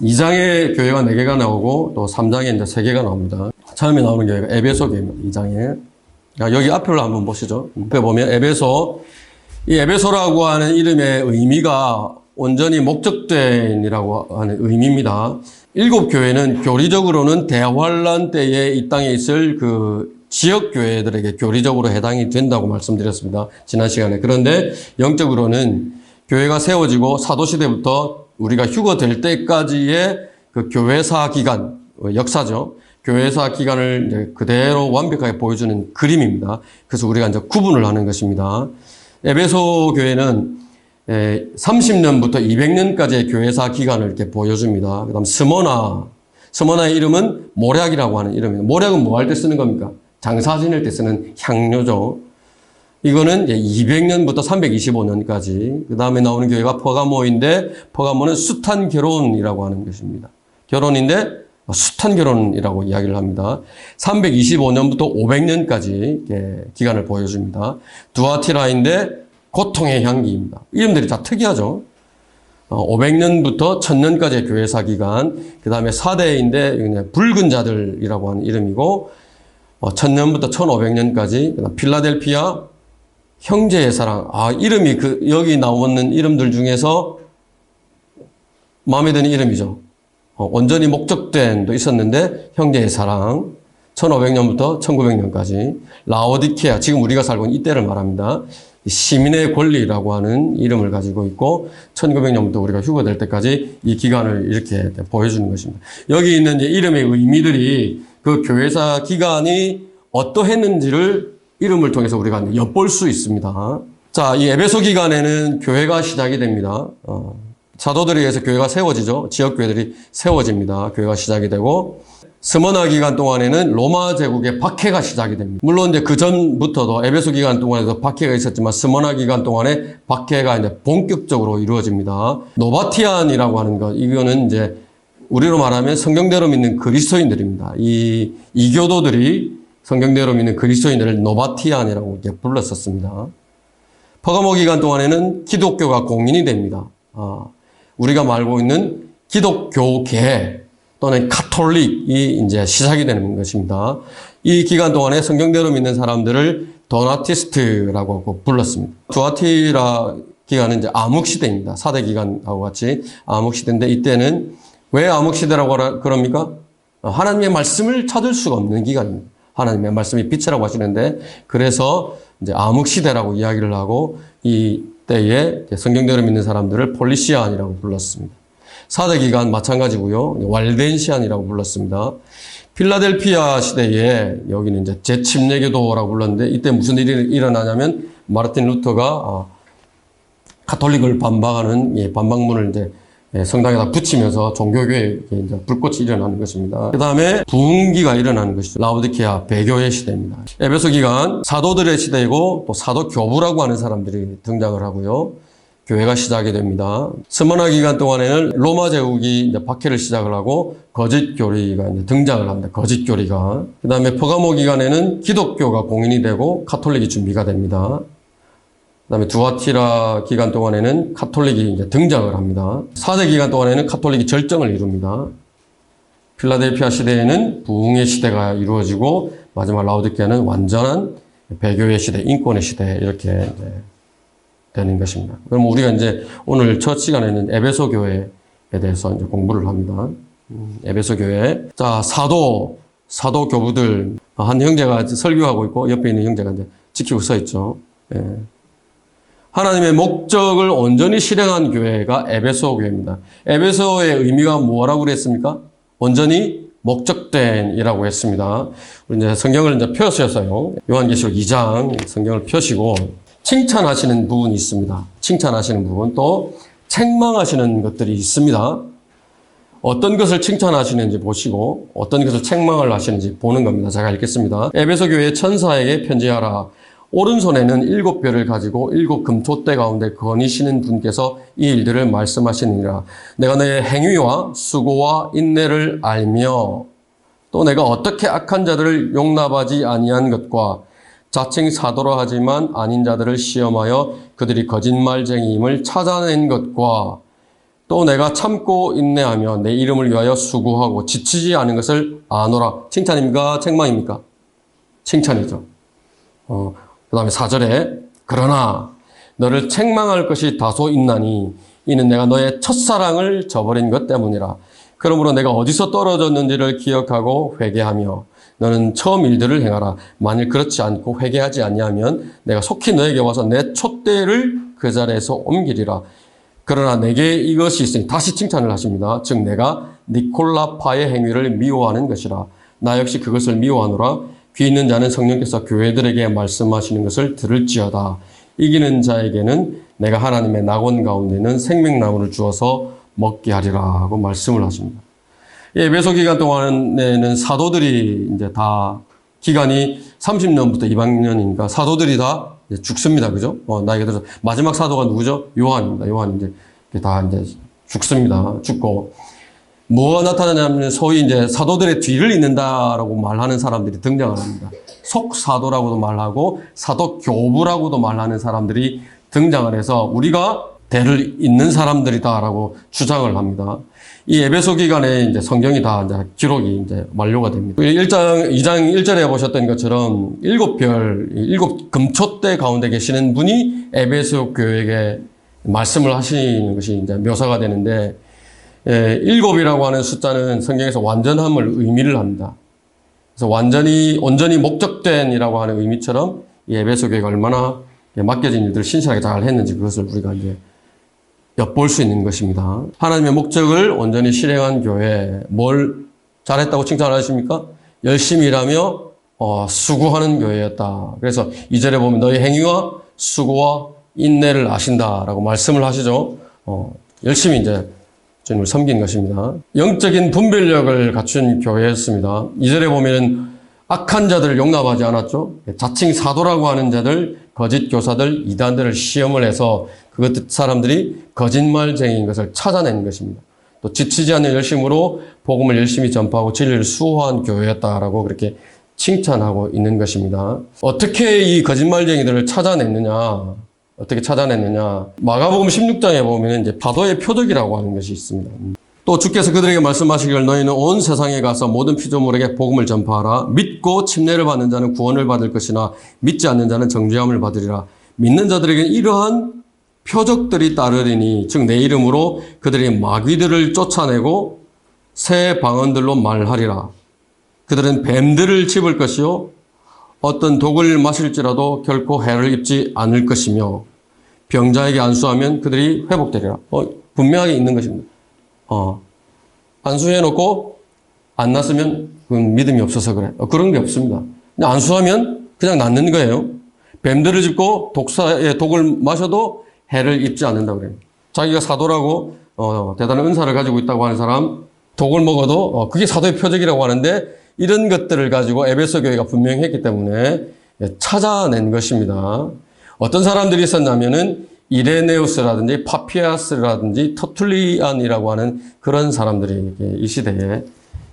2장에 교회가 4개가 나오고 또 3장에 이제 3개가 나옵니다. 처음에 나오는 교회가 에베소 교회입니다. 2장에. 여기 앞을 한번 보시죠. 앞에 보면 에베소. 이 에베소라고 하는 이름의 의미가 온전히 목적된이라고 하는 의미입니다. 7교회는 교리적으로는 대환란 때에 이 땅에 있을 그 지역교회들에게 교리적으로 해당이 된다고 말씀드렸습니다. 지난 시간에. 그런데 영적으로는 교회가 세워지고 사도시대부터 우리가 휴거될 때까지의 그 교회사 기간, 역사죠. 교회사 기간을 이제 그대로 완벽하게 보여주는 그림입니다. 그래서 우리가 이제 구분을 하는 것입니다. 에베소 교회는 30년부터 200년까지의 교회사 기간을 이렇게 보여줍니다. 그 다음 스모나의 이름은 모략이라고 하는 이름입니다. 모략은 뭐 할 때 쓰는 겁니까? 장사 지낼 때 쓰는 향료죠. 이거는 200년부터 325년까지. 그 다음에 나오는 교회가 퍼가모인데, 퍼가모는 숱한 결혼이라고 하는 것입니다. 결혼인데 숱한 결혼이라고 이야기를 합니다. 325년부터 500년까지 기간을 보여줍니다. 두아티라인데 고통의 향기입니다. 이름들이 다 특이하죠. 500년부터 1000년까지의 교회사 기간, 그 다음에 4대인데 붉은 자들이라고 하는 이름이고, 1000년부터 1500년까지, 그 다음 필라델피아, 형제의 사랑. 이름이 여기 나오는 이름들 중에서 마음에 드는 이름이죠. 온전히 목적된도 있었는데, 형제의 사랑. 1500년부터 1900년까지. 라오디케아, 지금 우리가 살고 있는 이때를 말합니다. 시민의 권리라고 하는 이름을 가지고 있고 1900년부터 우리가 휴거될 때까지 이 기간을 이렇게 보여주는 것입니다. 여기 있는 이제 이름의 의미들이 그 교회사 기간이 어떠했는지를 이름을 통해서 우리가 엿볼 수 있습니다. 자, 이 에베소 기간에는 교회가 시작이 됩니다. 사도들에 의해서 교회가 세워지죠. 지역교회들이 세워집니다. 교회가 시작이 되고 스머나 기간 동안에는 로마 제국의 박해가 시작이 됩니다. 물론 이제 그 전부터도 에베소 기간 동안에도 박해가 있었지만 스머나 기간 동안에 박해가 이제 본격적으로 이루어집니다. 노바티안이라고 하는 것, 이거는 이제 우리로 말하면 성경대로 믿는 그리스도인들입니다. 이 이교도들이 성경대로 믿는 그리스도인들을 노바티안이라고 이렇게 불렀었습니다. 퍼가모 기간 동안에는 기독교가 공인이 됩니다. 우리가 말고 있는 기독교계 또는 카톨릭이 이제 시작이 되는 것입니다. 이 기간 동안에 성경대로 믿는 사람들을 도나티스트라고 하고 불렀습니다. 두아티라 기간은 이제 암흑시대입니다. 4대 기간하고 같이 암흑시대인데 이때는 왜 암흑시대라고 그럽니까? 하나님의 말씀을 찾을 수가 없는 기간입니다. 하나님의 말씀이 빛이라고 하시는데 그래서 이제 암흑시대라고 이야기를 하고 이때에 성경대로 믿는 사람들을 폴리시안이라고 불렀습니다. 4대 기간 마찬가지고요. 왈덴시안이라고 불렀습니다. 필라델피아 시대에 여기는 이제 재침례교도라고 불렀는데 이때 무슨 일이 일어나냐면 마르틴 루터가 가톨릭을 반박하는 반박문을 이제 성당에다 붙이면서 종교교회에 이제 불꽃이 일어나는 것입니다. 그 다음에 부흥기가 일어나는 것이죠. 라오디케아 배교의 시대입니다. 에베소 기간 사도들의 시대이고 또 사도교부라고 하는 사람들이 등장을 하고요. 교회가 시작이 됩니다. 스머나 기간 동안에는 로마 제국이 이제 박해를 시작을 하고 거짓 교리가 이제 등장을 합니다. 거짓 교리가. 그 다음에 퍼가모 기간에는 기독교가 공인이 되고 카톨릭이 준비가 됩니다. 그 다음에 두아티라 기간 동안에는 카톨릭이 이제 등장을 합니다. 4대 기간 동안에는 카톨릭이 절정을 이룹니다. 필라델피아 시대에는 부흥의 시대가 이루어지고 마지막 라오디케아는 완전한 배교의 시대, 인권의 시대 이렇게 이제 되는 것입니다. 그럼 우리가 이제 오늘 첫 시간에는 에베소 교회에 대해서 이제 공부를 합니다. 에베소 교회. 자, 사도 교부들. 한 형제가 설교하고 있고 옆에 있는 형제가 이제 지키고 서 있죠. 예. 하나님의 목적을 온전히 실행한 교회가 에베소 교회입니다. 에베소의 의미가 뭐라고 그랬습니까? 온전히 목적된이라고 했습니다. 우리 이제 성경을 이제 펴셨어요. 요한계시록 2장 성경을 펴시고 칭찬하시는 부분이 있습니다. 칭찬하시는 부분, 또 책망하시는 것들이 있습니다. 어떤 것을 칭찬하시는지 보시고 어떤 것을 책망을 하시는지 보는 겁니다. 제가 읽겠습니다. 에베소 교회 천사에게 편지하라. 오른손에는 7별을 가지고 7 금촛대 가운데 거니시는 분께서 이 일들을 말씀하시느니라. 내가 너의 행위와 수고와 인내를 알며 또 내가 어떻게 악한 자들을 용납하지 아니한 것과 자칭 사도라 하지만 아닌 자들을 시험하여 그들이 거짓말쟁이임을 찾아낸 것과 또 내가 참고 인내하며 내 이름을 위하여 수고하고 지치지 않은 것을 아노라. 칭찬입니까? 책망입니까? 칭찬이죠. 그 다음에 4절에 그러나 너를 책망할 것이 다소 있나니 이는 내가 너의 첫사랑을 저버린 것 때문이라. 그러므로 내가 어디서 떨어졌는지를 기억하고 회개하며 너는 처음 일들을 행하라. 만일 그렇지 않고 회개하지 아니하면 내가 속히 너에게 와서 내 촛대를 그 자리에서 옮기리라. 그러나 내게 이것이 있으니 다시 칭찬을 하십니다. 즉 내가 니콜라파의 행위를 미워하는 것이라. 나 역시 그것을 미워하노라. 귀 있는 자는 성령께서 교회들에게 말씀하시는 것을 들을지어다. 이기는 자에게는 내가 하나님의 낙원 가운데는 생명나무를 주어서 먹게 하리라 하고 말씀을 하십니다. 에베소 기간 동안에는 사도들이 이제 다 기간이 30년부터 200년이니까 사도들이 다 죽습니다. 그죠? 나이가 들어서 마지막 사도가 누구죠? 요한입니다. 요한이 이제 다 이제 죽습니다. 죽고 뭐가 나타나냐면 소위 이제 사도들의 뒤를 잇는다라고 말하는 사람들이 등장을 합니다. 속사도라고도 말하고 사도교부라고도 말하는 사람들이 등장을 해서 우리가 대를 잇는 사람들이다라고 주장을 합니다. 이 에베소 기간에 이제 성경이 다 이제 기록이 이제 완료가 됩니다. 2장 1절에 보셨던 것처럼 7별, 7 금초대 가운데 계시는 분이 에베소 교회에게 말씀을 하시는 것이 이제 묘사가 되는데, 7이라고 하는 숫자는 성경에서 완전함을 의미를 합니다. 그래서 온전히 목적된이라고 하는 의미처럼 이 에베소 교회가 얼마나 맡겨진 일들을 신실하게 잘 했는지 그것을 우리가 이제 엿볼 수 있는 것입니다. 하나님의 목적을 온전히 실행한 교회, 뭘 잘했다고 칭찬하십니까? 열심히 일하며 수고하는 교회였다. 그래서 2절에 보면 너희 행위와 수고와 인내를 아신다라고 말씀을 하시죠. 열심히 이제 주님을 섬긴 것입니다. 영적인 분별력을 갖춘 교회였습니다. 2절에 보면 악한 자들을 용납하지 않았죠. 자칭 사도라고 하는 자들, 거짓 교사들, 이단들을 시험을 해서 그것 사람들이 거짓말쟁이인 것을 찾아낸 것입니다. 또 지치지 않는 열심으로 복음을 열심히 전파하고 진리를 수호한 교회였다라고 그렇게 칭찬하고 있는 것입니다. 어떻게 이 거짓말쟁이들을 찾아냈느냐? 어떻게 찾아냈느냐? 마가복음 16장에 보면 이제 파도의 표적이라고 하는 것이 있습니다. 또 주께서 그들에게 말씀하시기를 너희는 온 세상에 가서 모든 피조물에게 복음을 전파하라. 믿고 침례를 받는 자는 구원을 받을 것이나 믿지 않는 자는 정죄함을 받으리라. 믿는 자들에게는 이러한 표적들이 따르리니 즉 내 이름으로 그들이 마귀들을 쫓아내고 새 방언들로 말하리라. 그들은 뱀들을 집을 것이요 어떤 독을 마실지라도 결코 해를 입지 않을 것이며 병자에게 안수하면 그들이 회복되리라. 분명하게 있는 것입니다. 안수해놓고 안 났으면 그건 믿음이 없어서 그래. 그런 게 없습니다. 그냥 안수하면 그냥 낫는 거예요. 뱀들을 짚고 독을 마셔도 해를 입지 않는다 그래요. 자기가 사도라고 대단한 은사를 가지고 있다고 하는 사람 독을 먹어도 그게 사도의 표적이라고 하는데 이런 것들을 가지고 에베소 교회가 분명히 했기 때문에 찾아낸 것입니다. 어떤 사람들이 있었냐면은 이레네우스라든지 파피아스라든지 터툴리안이라고 하는 그런 사람들이 이 시대에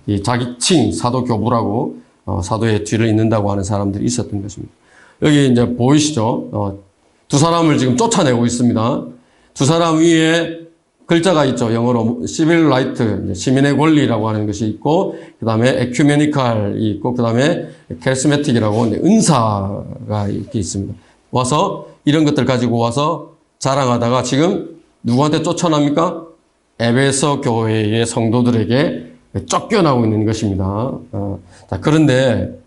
이 자기칭 사도교부라고 사도의 뒤를 잇는다고 하는 사람들이 있었던 것입니다. 여기 이제 보이시죠? 두 사람을 지금 쫓아내고 있습니다. 두 사람 위에 글자가 있죠. 영어로 시빌 라이트, 시민의 권리라고 하는 것이 있고, 그 다음에 에큐메니칼이 있고, 그 다음에 캐리스메틱이라고 은사가 이렇게 있습니다. 와서 이런 것들 가지고 와서 자랑하다가 지금 누구한테 쫓아납니까? 에베소 교회의 성도들에게 쫓겨나고 있는 것입니다. 자, 그런데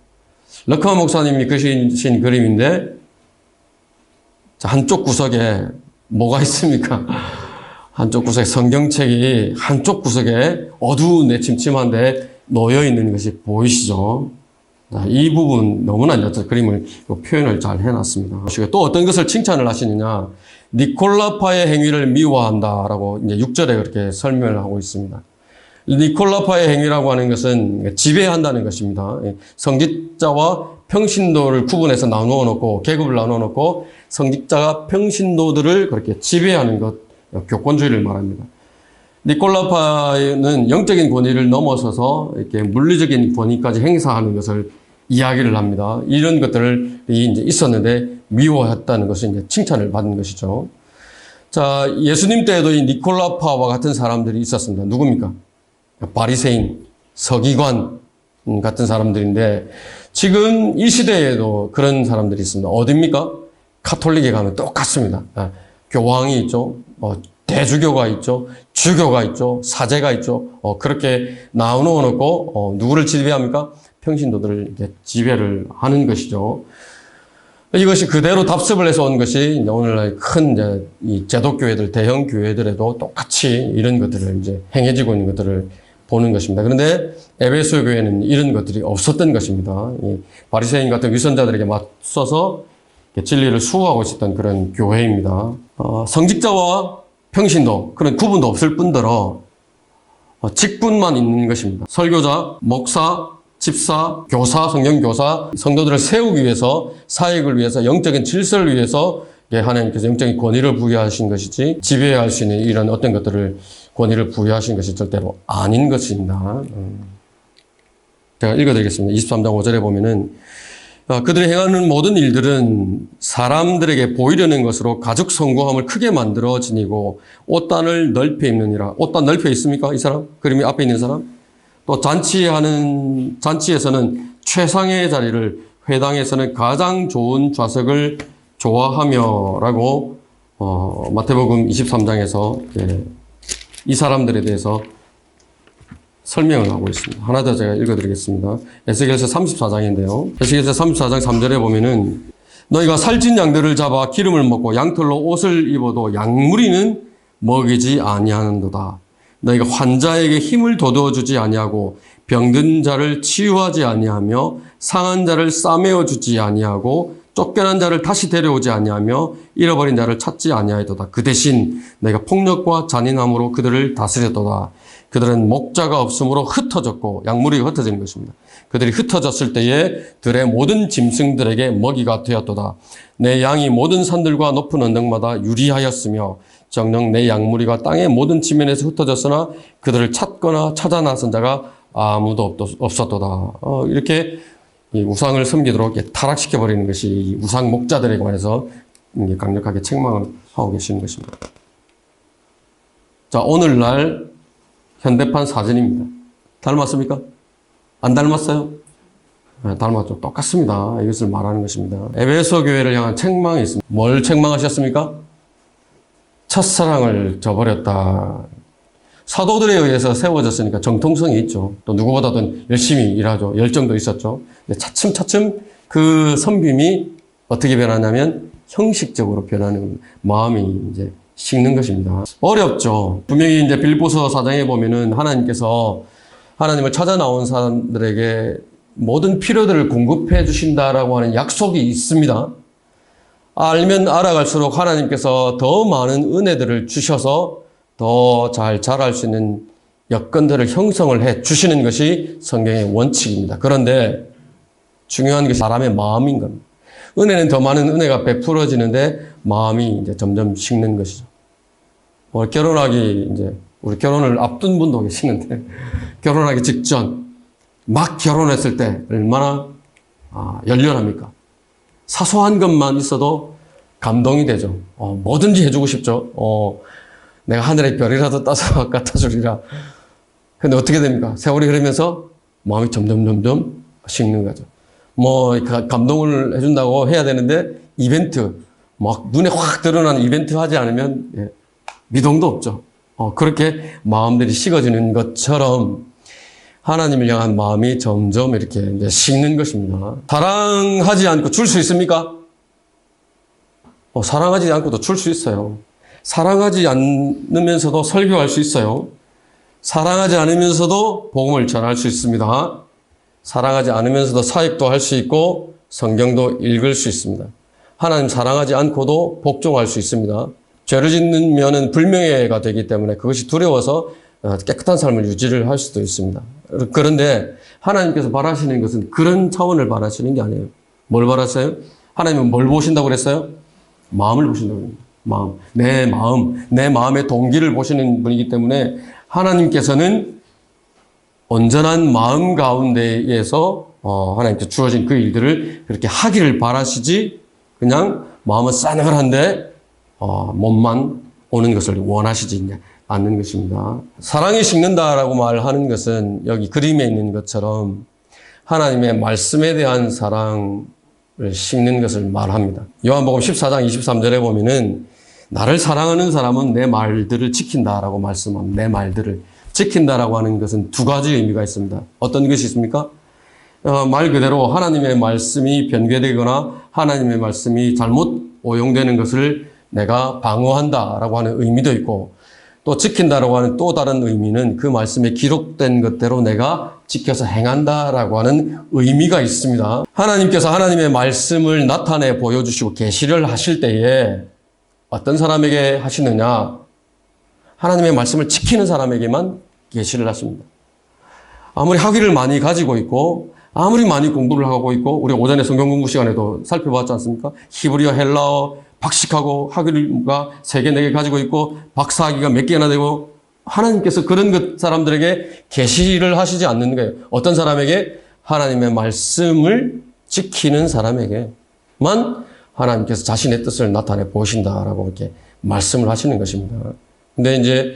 럭커 목사님이 그리신 그림인데, 자, 한쪽 구석에 뭐가 있습니까? 한쪽 구석에 성경책이 한쪽 구석에 어두운 내침침한데 놓여 있는 것이 보이시죠? 자, 이 부분 너무나 이제 그림을 표현을 잘 해놨습니다. 또 어떤 것을 칭찬을 하시느냐? 니콜라파의 행위를 미워한다라고 이제 6절에 그렇게 설명을 하고 있습니다. 니콜라파의 행위라고 하는 것은 지배한다는 것입니다. 성직자와 평신도를 구분해서 나누어 놓고 계급을 나누어 놓고 성직자가 평신도들을 그렇게 지배하는 것, 교권주의를 말합니다. 니콜라파는 영적인 권위를 넘어서서 이렇게 물리적인 권위까지 행사하는 것을 이야기를 합니다. 이런 것들이 이제 있었는데 미워했다는 것은 이제 칭찬을 받은 것이죠. 자, 예수님 때에도 이 니콜라파와 같은 사람들이 있었습니다. 누굽니까? 바리새인, 서기관 같은 사람들인데 지금 이 시대에도 그런 사람들이 있습니다. 어딥니까? 카톨릭에 가면 똑같습니다. 교황이 있죠. 대주교가 있죠. 주교가 있죠. 사제가 있죠. 그렇게 나누어 놓고 누구를 지배합니까? 평신도들을 이렇게 지배를 하는 것이죠. 이것이 그대로 답습을 해서 온 것이 이제 오늘날 큰 이제 이 제독교회들, 대형 교회들에도 똑같이 이런 것들을 이제 행해지고 있는 것들을 보는 것입니다. 그런데 에베소 교회는 이런 것들이 없었던 것입니다. 이 바리새인 같은 위선자들에게 맞서서 진리를 수호하고 있었던 그런 교회입니다. 성직자와 평신도 그런 구분도 없을 뿐더러 직분만 있는 것입니다. 설교자, 목사, 집사, 교사, 성경교사, 성도들을 세우기 위해서, 사역을 위해서, 영적인 질서를 위해서 하나님께서 영적인 권위를 부여하신 것이지 지배할 수 있는 이런 어떤 것들을 권위를 부여하신 것이 절대로 아닌 것입니다. 제가 읽어드리겠습니다. 23장 5절에 보면은 그들이 행하는 모든 일들은 사람들에게 보이려는 것으로 가죽 성공함을 크게 만들어 지니고 옷단을 넓혀 입느니라. 옷단 넓혀 있습니까? 이 사람? 그림이 앞에 있는 사람? 또 잔치에서는 최상의 자리를, 회당에서는 가장 좋은 좌석을 좋아하며 라고 마태복음 23장에서 이 사람들에 대해서 설명을 하고 있습니다. 하나 더 제가 읽어드리겠습니다. 에스겔서 34장인데요. 에스겔서 34장 3절에 보면은 너희가 살찐 양들을 잡아 기름을 먹고 양털로 옷을 입어도 양무리는 먹이지 아니하는도다. 너희가 환자에게 힘을 돋워주지 아니하고 병든 자를 치유하지 아니하며 상한 자를 싸매어 주지 아니하고 쫓겨난 자를 다시 데려오지 아니하며 잃어버린 자를 찾지 아니하였도다. 그 대신 너희가 폭력과 잔인함으로 그들을 다스렸도다. 그들은 목자가 없으므로 흩어졌고 양무리가 흩어지는 것입니다. 그들이 흩어졌을 때에 들의 모든 짐승들에게 먹이가 되었도다. 내 양이 모든 산들과 높은 언덕마다 유리하였으며 정녕 내 양무리가 땅의 모든 지면에서 흩어졌으나 그들을 찾거나 찾아 나선 자가 아무도 없었도다. 이렇게 이 우상을 섬기도록 타락시켜버리는 것이 이 우상 목자들에 관해서 강력하게 책망을 하고 계시는 것입니다. 자, 오늘날 현대판 사진입니다. 닮았습니까? 안 닮았어요? 네, 닮았죠. 똑같습니다. 이것을 말하는 것입니다. 에베소 교회를 향한 책망이 있습니다. 뭘 책망하셨습니까? 첫사랑을 저버렸다. 사도들에 의해서 세워졌으니까 정통성이 있죠. 또 누구보다도 열심히 일하죠. 열정도 있었죠. 근데 차츰차츰 그 섬김이 어떻게 변하냐면 형식적으로 변하는 마음이 이제 식는 것입니다. 어렵죠. 분명히 이제 빌립보서 4장에 보면은 하나님께서 하나님을 찾아 나온 사람들에게 모든 필요들을 공급해 주신다라고 하는 약속이 있습니다. 알면 알아갈수록 하나님께서 더 많은 은혜들을 주셔서 더 잘 자랄 수 있는 여건들을 형성을 해 주시는 것이 성경의 원칙입니다. 그런데 중요한 것이 사람의 마음인 겁니다. 은혜는 더 많은 은혜가 베풀어지는데 마음이 이제 점점 식는 것이죠. 우리 결혼을 앞둔 분도 계시는데 결혼하기 직전 막 결혼했을 때 얼마나 열렬합니까? 사소한 것만 있어도 감동이 되죠. 뭐든지 해주고 싶죠. 내가 하늘의 별이라도 따서 갖다 주리라. 근데 어떻게 됩니까? 세월이 흐르면서 마음이 점점 식는 거죠. 감동을 해준다고 해야 되는데 이벤트, 막 눈에 확 드러나는 이벤트 하지 않으면 미동도 없죠. 그렇게 마음들이 식어지는 것처럼 하나님을 향한 마음이 점점 이렇게 이제 식는 것입니다. 사랑하지 않고 줄 수 있습니까? 사랑하지 않고도 줄 수 있어요. 사랑하지 않으면서도 설교할 수 있어요. 사랑하지 않으면서도 복음을 전할 수 있습니다. 사랑하지 않으면서도 사역도 할 수 있고 성경도 읽을 수 있습니다. 하나님 사랑하지 않고도 복종할 수 있습니다. 죄를 짓는 불명예가 되기 때문에 그것이 두려워서 깨끗한 삶을 유지를 할 수도 있습니다. 그런데 하나님께서 바라시는 것은 그런 차원을 바라시는 게 아니에요. 뭘 바랐어요? 하나님은 뭘 보신다고 그랬어요? 마음을 보신다고 합니다. 내 마음의 동기를 보시는 분이기 때문에 하나님께서는 온전한 마음 가운데에서 하나님께 주어진 그 일들을 그렇게 하기를 바라시지 그냥 마음은 싸늘한데 몸만 오는 것을 원하시지 않는 것입니다. 사랑이 식는다라고 말하는 것은 여기 그림에 있는 것처럼 하나님의 말씀에 대한 사랑을 식는 것을 말합니다. 요한복음 14장 23절에 보면은 나를 사랑하는 사람은 내 말들을 지킨다라고 말씀합니다. 내 말들을 지킨다라고 하는 것은 두 가지 의미가 있습니다. 어떤 것이 있습니까? 말 그대로 하나님의 말씀이 변개되거나 하나님의 말씀이 잘못 오용되는 것을 내가 방어한다라고 하는 의미도 있고, 또 지킨다라고 하는 또 다른 의미는 그 말씀에 기록된 것대로 내가 지켜서 행한다라고 하는 의미가 있습니다. 하나님께서 하나님의 말씀을 나타내 보여주시고 계시를 하실 때에 어떤 사람에게 하시느냐? 하나님의 말씀을 지키는 사람에게만 계시를 하십니다. 아무리 학위를 많이 가지고 있고 아무리 많이 공부를 하고 있고, 우리 오전에 성경 공부 시간에도 살펴봤지 않습니까? 히브리어, 헬라어 박식하고 학위가 3개, 4개 가지고 있고 박사학위가 몇 개나 되고, 하나님께서 그런 사람들에게 계시를 하시지 않는 거예요. 어떤 사람에게? 하나님의 말씀을 지키는 사람에게만 하나님께서 자신의 뜻을 나타내 보신다라고 이렇게 말씀을 하시는 것입니다. 근데 이제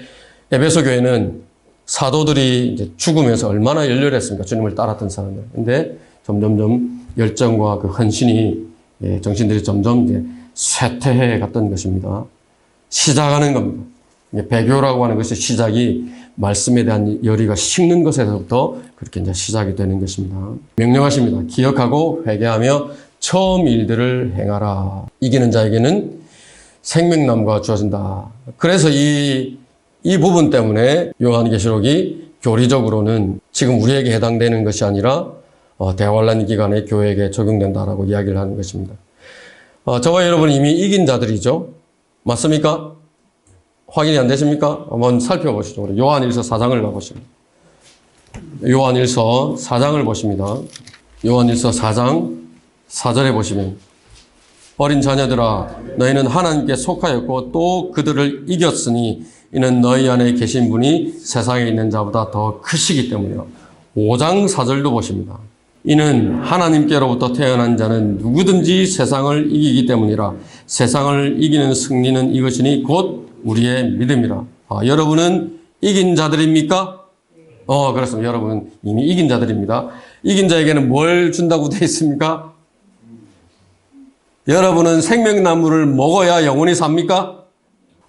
에베소 교회는 사도들이 이제 죽으면서 얼마나 열렬했습니까? 주님을 따랐던 사람들. 근데 점점점 열정과 그 헌신이, 정신들이 점점 이제 쇠퇴해 갔던 것입니다. 시작하는 겁니다. 배교라고 하는 것이 시작이 말씀에 대한 열의가 식는 것에서부터 그렇게 이제 시작이 되는 것입니다. 명령하십니다. 기억하고 회개하며 처음 일들을 행하라. 이기는 자에게는 생명나무가 주어진다. 그래서 이 부분 때문에 요한계시록이 교리적으로는 지금 우리에게 해당되는 것이 아니라 대환란 기간에 교회에게 적용된다라고 이야기를 하는 것입니다. 저와 여러분은 이미 이긴 자들이죠. 맞습니까? 확인이 안 되십니까? 한번 살펴보시죠. 우리 요한일서 4장을 가보십니다. 요한일서 4장을 보십니다. 요한일서 4장 4절에 보시면, 어린 자녀들아 너희는 하나님께 속하였고 또 그들을 이겼으니 이는 너희 안에 계신 분이 세상에 있는 자보다 더 크시기 때문이라. 5장 4절도 보십니다. 이는 하나님께로부터 태어난 자는 누구든지 세상을 이기기 때문이라. 세상을 이기는 승리는 이것이니 곧 우리의 믿음이라. 여러분은 이긴 자들입니까? 그렇습니다. 여러분은 이미 이긴 자들입니다. 이긴 자에게는 뭘 준다고 되어 있습니까? 여러분은 생명나무를 먹어야 영원히 삽니까?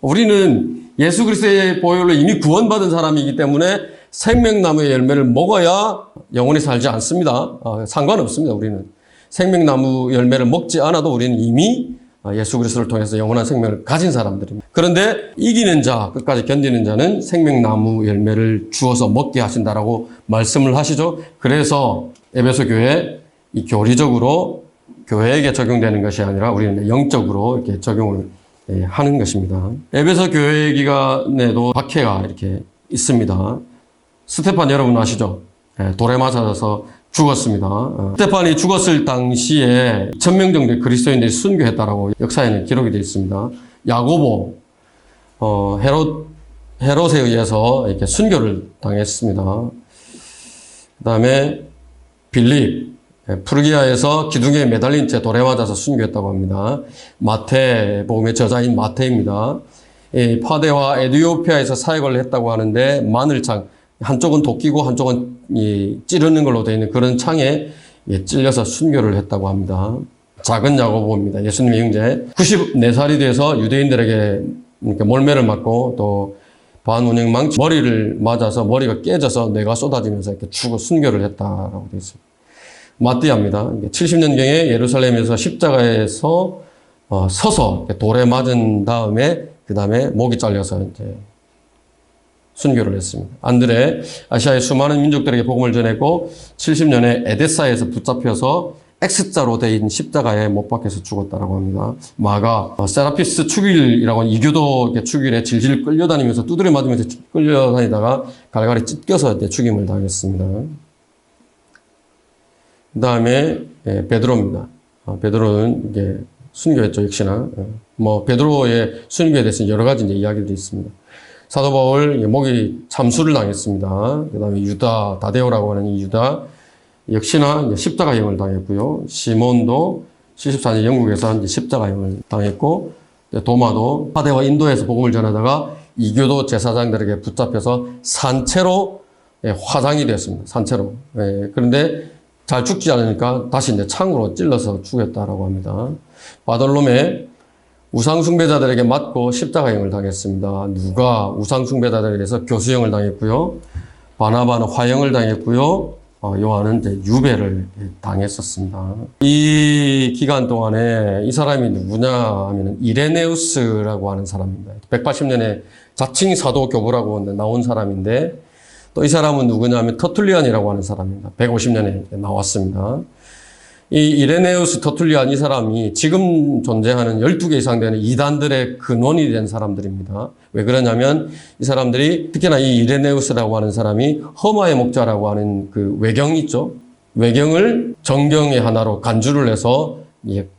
우리는 예수 그리스도의 보혈로 이미 구원받은 사람이기 때문에 생명나무의 열매를 먹어야 영원히 살지 않습니다. 상관없습니다. 우리는 생명나무 열매를 먹지 않아도 우리는 이미 예수 그리스도를 통해서 영원한 생명을 가진 사람들입니다. 그런데 이기는 자, 끝까지 견디는 자는 생명나무 열매를 주어서 먹게 하신다라고 말씀을 하시죠. 그래서 에베소 교회 이 교리적으로 교회에게 적용되는 것이 아니라 우리는 영적으로 이렇게 적용을 하는 것입니다. 에베소 교회 기간에도 박해가 이렇게 있습니다. 스테판 여러분 아시죠? 돌에 맞아서 죽었습니다. 스테판이 죽었을 당시에 1000명 정도의 그리스도인들이 순교했다라고 역사에는 기록이 되어 있습니다. 야고보, 헤롯에 의해서 이렇게 순교를 당했습니다. 그 다음에 빌립, 프르기아에서 기둥에 매달린 채 돌에 맞아서 순교했다고 합니다. 마태복음의 저자인 마태입니다. 파데와 에디오피아에서 사역을 했다고 하는데 마늘창, 한쪽은 도끼고 한쪽은 찌르는 걸로 되어 있는 그런 창에 찔려서 순교를 했다고 합니다. 작은 야고보입니다. 예수님의 형제. 94살이 돼서 유대인들에게 몰매를 맞고 또 반운영망치 머리를 맞아서 머리가 깨져서 뇌가 쏟아지면서 이렇게 죽어 순교를 했다라고 되어 있습니다. 마띠아입니다. 70년경에 예루살렘에서 십자가에서 서서 돌에 맞은 다음에 그 다음에 목이 잘려서 이제 순교를 했습니다. 안드레, 아시아의 수많은 민족들에게 복음을 전했고 70년에 에데사에서 붙잡혀서 X자로 된 십자가에 못 박혀서 죽었다라고 합니다. 마가, 세라피스 축일이라고 하는 이교도 축일에 질질 끌려다니면서 두드려 맞으면서 끌려다니다가 갈갈이 찢겨서 이제 죽임을 당했습니다. 그 다음에 베드로입니다. 베드로는 이제 순교했죠, 역시나. 베드로의 순교에 대해서 여러 가지 이제 이야기들이 있습니다. 사도 바울 목이 참수를 당했습니다. 그 다음에 유다, 다데오라고 하는 이 유다 역시나 이제 십자가형을 당했고요. 시몬도 74년 영국에서 이제 십자가형을 당했고, 도마도 하대와 인도에서 복음을 전하다가 이교도 제사장들에게 붙잡혀서 산채로 화장이 되었습니다. 산채로. 그런데 잘 죽지 않으니까 다시 이제 창으로 찔러서 죽였다라고 합니다. 바돌롬에 우상숭배자들에게 맞고 십자가형을 당했습니다. 누가 우상숭배자들에게서 교수형을 당했고요. 바나바는 화형을 당했고요. 요한은 이제 유배를 당했었습니다. 이 기간 동안에 이 사람이 누구냐 하면 이레네우스라고 하는 사람입니다. 180년에 자칭 사도 교부라고 나온 사람인데 또 이 사람은 누구냐 하면 터툴리안이라고 하는 사람입니다. 150년에 나왔습니다. 이 이레네우스 터툴리안 이 사람이 지금 존재하는 12개 이상 되는 이단들의 근원이 된 사람들입니다. 왜 그러냐면 이 사람들이 특히나 이 이레네우스라고 하는 사람이 허마의 목자라고 하는 그 외경이 있죠. 외경을 정경의 하나로 간주를 해서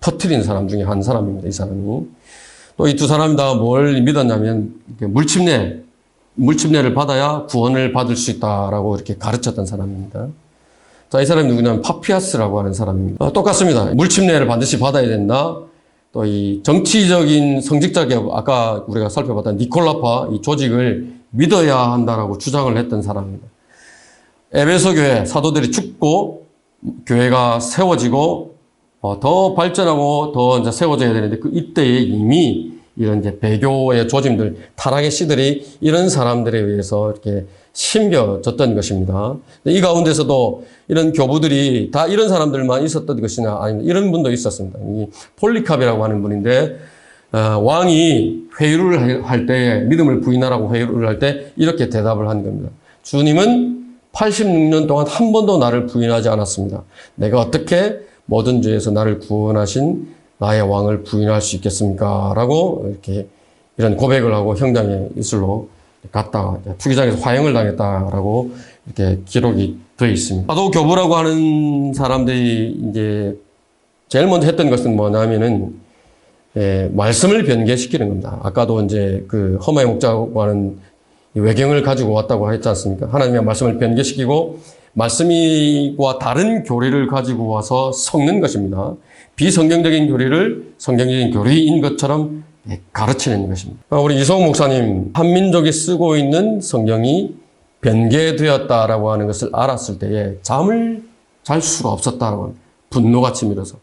퍼뜨린 사람 중에 한 사람입니다. 이 사람이. 또 이 두 사람이 다 뭘 믿었냐면 물침례를 받아야 구원을 받을 수 있다라고 이렇게 가르쳤던 사람입니다. 자, 이 사람이 누구냐면 파피아스라고 하는 사람입니다. 똑같습니다. 물침례를 반드시 받아야 된다. 또 이 정치적인 성직자 개혁, 아까 우리가 살펴봤던 니콜라파 이 조직을 믿어야 한다라고 주장을 했던 사람입니다. 에베소 교회 사도들이 죽고 교회가 세워지고 더 발전하고 더 이제 세워져야 되는데 그 이때에 이미 이런 이제 배교의 조짐들, 타락의 씨들이 이런 사람들에 의해서 이렇게 심겨졌던 것입니다. 이 가운데서도 이런 교부들이 다 이런 사람들만 있었던 것이냐, 아니면 이런 분도 있었습니다. 이 폴리캅이라고 하는 분인데, 왕이 회유를 할 때, 믿음을 부인하라고 회유를 할 때 이렇게 대답을 한 겁니다. 주님은 86년 동안 한 번도 나를 부인하지 않았습니다. 내가 어떻게 모든 죄에서 나를 구원하신 나의 왕을 부인할 수 있겠습니까? 라고 이렇게 이런 고백을 하고 형장의 이슬로 갔다가 투기장에서 화형을 당했다라고 이렇게 기록이 되어 있습니다. 사도 교부라고 하는 사람들이 이제 제일 먼저 했던 것은 뭐냐면은 말씀을 변개시키는 겁니다. 아까도 이제 그 허마의 목자라고 하는 외경을 가지고 왔다고 했지 않습니까? 하나님의 말씀을 변개시키고 말씀과 다른 교리를 가지고 와서 섞는 것입니다. 비성경적인 교리를 성경적인 교리인 것처럼 가르치는 것입니다. 우리 이성욱 목사님, 한민족이 쓰고 있는 성경이 변개되었다라고 하는 것을 알았을 때에 잠을 잘 수가 없었다라고 합니다. 분노가 치밀어서,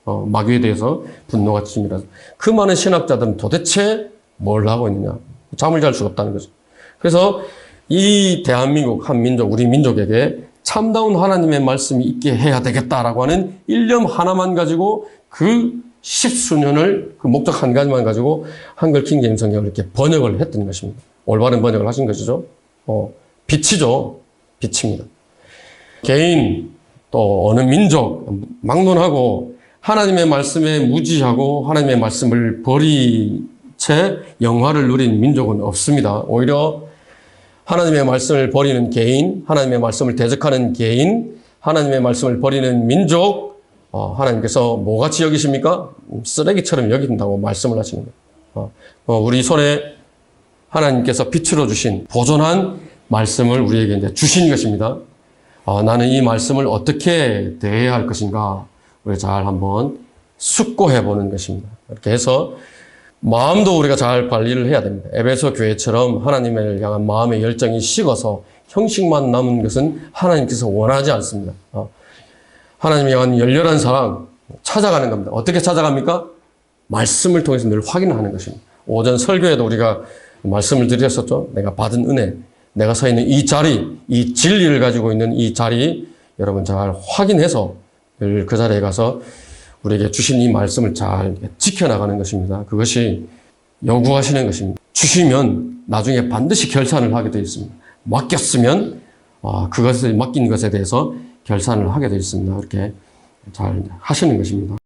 마귀에 대해서 분노가 치밀어서. 그 많은 신학자들은 도대체 뭘 하고 있느냐? 잠을 잘 수가 없다는 거죠. 그래서 이 대한민국, 한민족, 우리 민족에게 참다운 하나님의 말씀이 있게 해야 되겠다라고 하는 일념 하나만 가지고 그 십수년을 그 목적 한 가지만 가지고 한글 킹제임 성경을 이렇게 번역을 했던 것입니다. 올바른 번역을 하신 것이죠. 빛이죠. 빛입니다. 개인 또 어느 민족 막론하고 하나님의 말씀에 무지하고 하나님의 말씀을 버린 채 영화를 누린 민족은 없습니다. 오히려 하나님의 말씀을 버리는 개인, 하나님의 말씀을 대적하는 개인, 하나님의 말씀을 버리는 민족, 하나님께서 뭐같이 여기십니까? 쓰레기처럼 여긴다고 말씀을 하시는 거예요. 우리 손에 하나님께서 빛으로 주신 보존한 말씀을 우리에게 이제 주신 것입니다. 나는 이 말씀을 어떻게 대해야 할 것인가? 우리 잘 한번 숙고해 보는 것입니다. 이렇게 해서 마음도 우리가 잘 관리를 해야 됩니다. 에베소 교회처럼 하나님을 향한 마음의 열정이 식어서 형식만 남은 것은 하나님께서 원하지 않습니다. 하나님을 향한 열렬한 사랑 찾아가는 겁니다. 어떻게 찾아갑니까? 말씀을 통해서 늘 확인하는 것입니다. 오전 설교에도 우리가 말씀을 드렸었죠. 내가 받은 은혜, 내가 서 있는 이 자리, 이 진리를 가지고 있는 이 자리 여러분 잘 확인해서 늘 그 자리에 가서 우리에게 주신 이 말씀을 잘 지켜나가는 것입니다. 그것이 요구하시는 것입니다. 주시면 나중에 반드시 결산을 하게 되어 있습니다. 맡겼으면 그것을 맡긴 것에 대해서 결산을 하게 되어 있습니다. 이렇게 잘 하시는 것입니다.